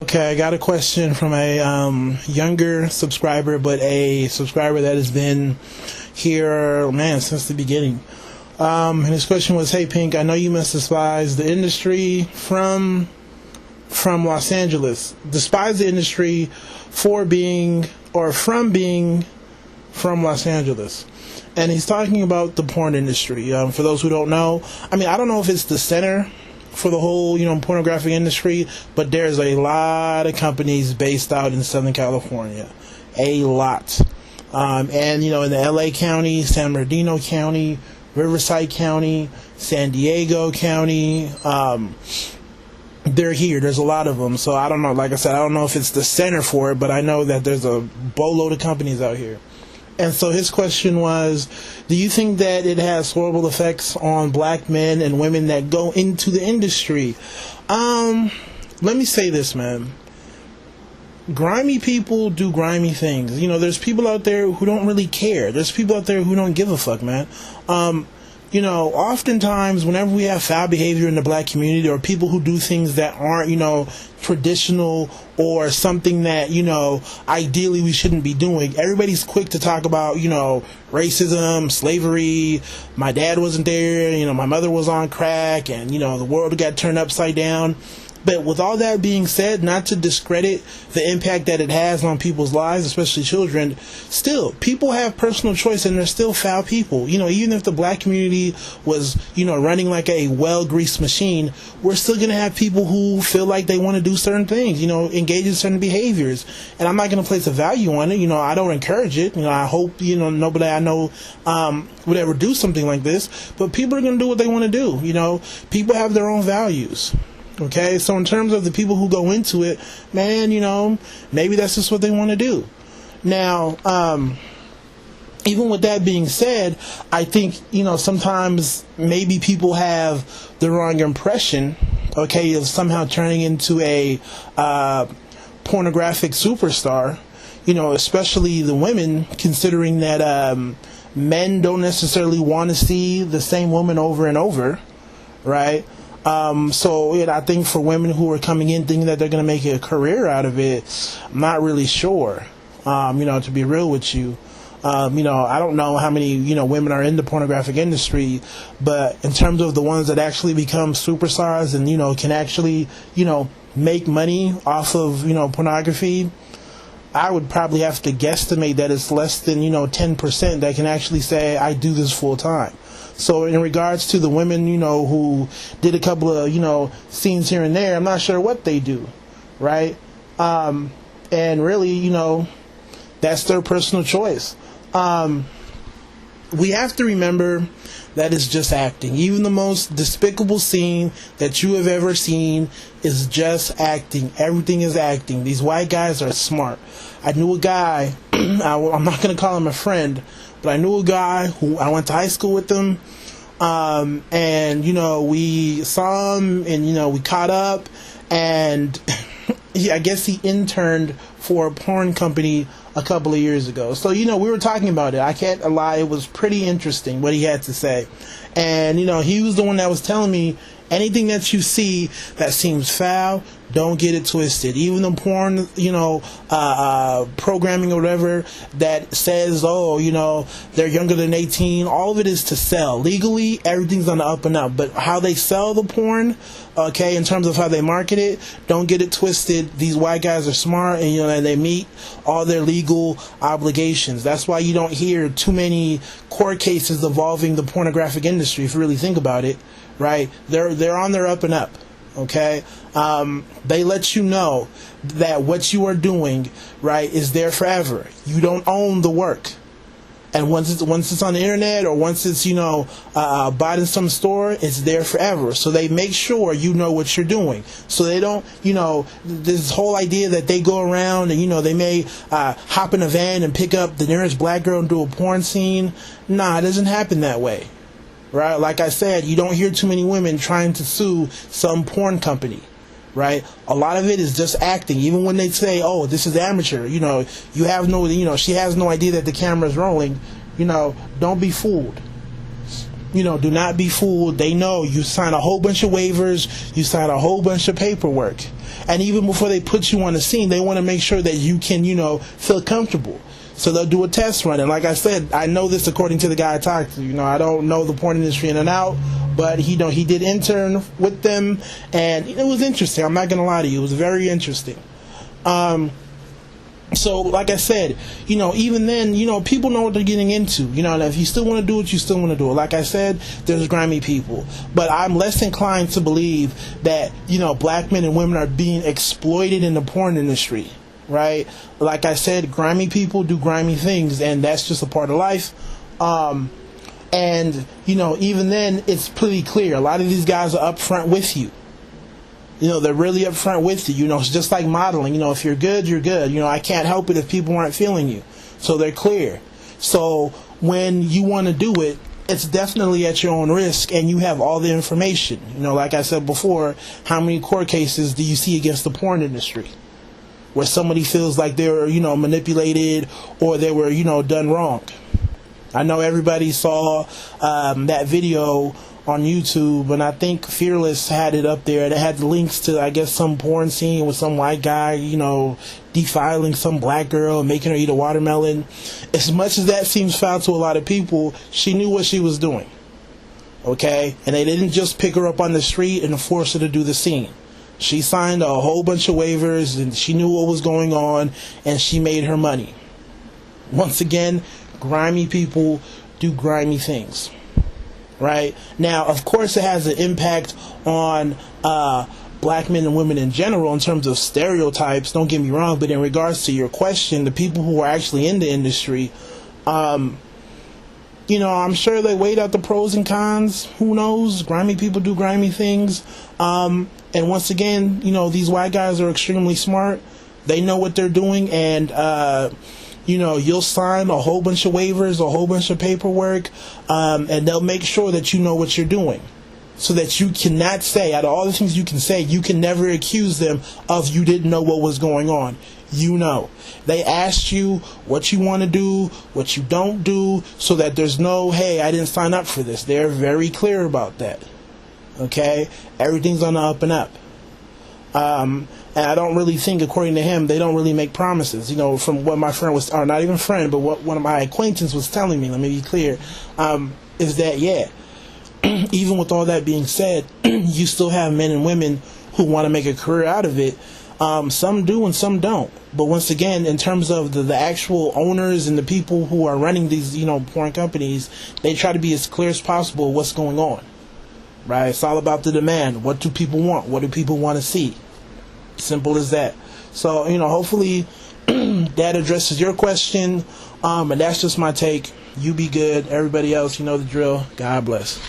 Okay, I got a question from a younger subscriber, but a subscriber that has been here, man, since the beginning. And his question was, "Hey, Pink, I know you must despise the industry from Los Angeles. Despise the industry for being or from being from Los Angeles." And he's talking about the porn industry. For those who don't know, I mean, I don't know if it's the center for the whole, pornographic industry, but there's a lot of companies based out in Southern California. A lot. And, in the LA County, San Bernardino County, Riverside County, San Diego County, they're here. There's a lot of them. So I don't know. Like I said, I don't know if it's the center for it, but I know that there's a boatload of companies out here. And so his question was, do you think that it has horrible effects on black men and women that go into the industry? Let me say this, man. Grimy people do grimy things. There's people out there who don't really care. There's people out there who don't give a fuck, man. Oftentimes whenever we have foul behavior in the black community or people who do things that aren't, traditional or something that, ideally we shouldn't be doing, everybody's quick to talk about, racism, slavery, my dad wasn't there, my mother was on crack, and, the world got turned upside down. But with all that being said, not to discredit the impact that it has on people's lives, especially children, still, people have personal choice and they're still foul people. Even if the black community was, running like a well-greased machine, we're still going to have people who feel like they want to do certain things, engage in certain behaviors. And I'm not going to place a value on it. I don't encourage it. I hope, nobody I know would ever do something like this. But people are going to do what they want to do. People have their own values. Okay, so in terms of the people who go into it, man, maybe that's just what they want to do. Now, even with that being said, I think, sometimes maybe people have the wrong impression, okay, of somehow turning into a pornographic superstar, especially the women, considering that men don't necessarily want to see the same woman over and over, right? I think for women who are coming in thinking that they're going to make a career out of it, I'm not really sure, to be real with you. I don't know how many, women are in the pornographic industry, but in terms of the ones that actually become superstars and, can actually, make money off of, pornography, I would probably have to guesstimate that it's less than, 10% that can actually say, I do this full time. So in regards to the women, who did a couple of, scenes here and there, I'm not sure what they do, right? And really, that's their personal choice. We have to remember that it's just acting. Even the most despicable scene that you have ever seen is just acting. Everything is acting. These white guys are smart. I knew a guy, I'm not going to call him a friend, but I knew a guy who I went to high school with him, and, we saw him, and, we caught up, and I guess he interned for a porn company a couple of years ago. So, we were talking about it. I can't lie, it was pretty interesting what he had to say. And, he was the one that was telling me, anything that you see that seems foul, don't get it twisted. Even the porn, programming or whatever that says, they're younger than 18, all of it is to sell. Legally, everything's on the up and up. But how they sell the porn, okay, in terms of how they market it, don't get it twisted. These white guys are smart and, and they meet all their legal obligations. That's why you don't hear too many court cases involving the pornographic industry, if you really think about it. Right, they're on their up and up. Okay, they let you know that what you are doing, right, is there forever. You don't own the work, and once it's on the internet or once it's bought in some store, it's there forever. So they make sure you know what you're doing. So they don't, this whole idea that they go around and they may hop in a van and pick up the nearest black girl and do a porn scene. Nah, it doesn't happen that way. Right, like I said, you don't hear too many women trying to sue some porn company, right? A lot of it is just acting. Even when they say, "Oh, this is amateur," you have no, she has no idea that the camera's rolling. Don't be fooled. Do not be fooled. They know you sign a whole bunch of waivers, you sign a whole bunch of paperwork, And even before they put you on the scene, they want to make sure that you can, feel comfortable. So they'll do a test run. And like I said, I know this according to the guy I talked to. I don't know the porn industry in and out, but he did intern with them, and it was interesting. I'm not going to lie to you. It was very interesting. So, like I said, even then, people know what they're getting into. And if you still want to do it, you still want to do it. Like I said, there's grimy people. But I'm less inclined to believe that, black men and women are being exploited in the porn industry, right? Like I said, grimy people do grimy things, and that's just a part of life. And, even then, it's pretty clear. A lot of these guys are upfront with you. They're really upfront with you. It's just like modeling. If you're good, you're good. I can't help it if people aren't feeling you. So they're clear. So when you want to do it, it's definitely at your own risk, and you have all the information. Like I said before, how many court cases do you see against the porn industry where somebody feels like they were, manipulated, or they were, done wrong? I know everybody saw that video on YouTube, and I think Fearless had it up there. It had the links to, I guess, some porn scene with some white guy, defiling some black girl and making her eat a watermelon. As much as that seems foul to a lot of people, she knew what she was doing. Okay? And they didn't just pick her up on the street and force her to do the scene. She signed a whole bunch of waivers, and she knew what was going on, and she made her money. Once again, grimy people do grimy things. Right? Now, of course, it has an impact on black men and women in general in terms of stereotypes, don't get me wrong, but in regards to your question, the people who are actually in the industry, I'm sure they weighed out the pros and cons. Who knows? Grimy people do grimy things. And once again, these white guys are extremely smart. They know what they're doing, and you'll sign a whole bunch of waivers, a whole bunch of paperwork, and they'll make sure that you know what you're doing. So that you cannot say, out of all the things you can say, you can never accuse them of you didn't know what was going on. They asked you what you want to do, what you don't do, so that there's no, hey, I didn't sign up for this. They're very clear about that. Okay? Everything's on the up and up. And I don't really think, according to him, they don't really make promises. From what my friend was, or not even friend, but what one of my acquaintances was telling me, let me be clear, is that, even with all that being said, you still have men and women who want to make a career out of it. Some do and some don't. But once again, in terms of the actual owners and the people who are running these, porn companies, they try to be as clear as possible what's going on. Right? It's all about the demand. What do people want? What do people want to see? Simple as that. So, hopefully that addresses your question. And that's just my take. You be good. Everybody else, you know the drill. God bless.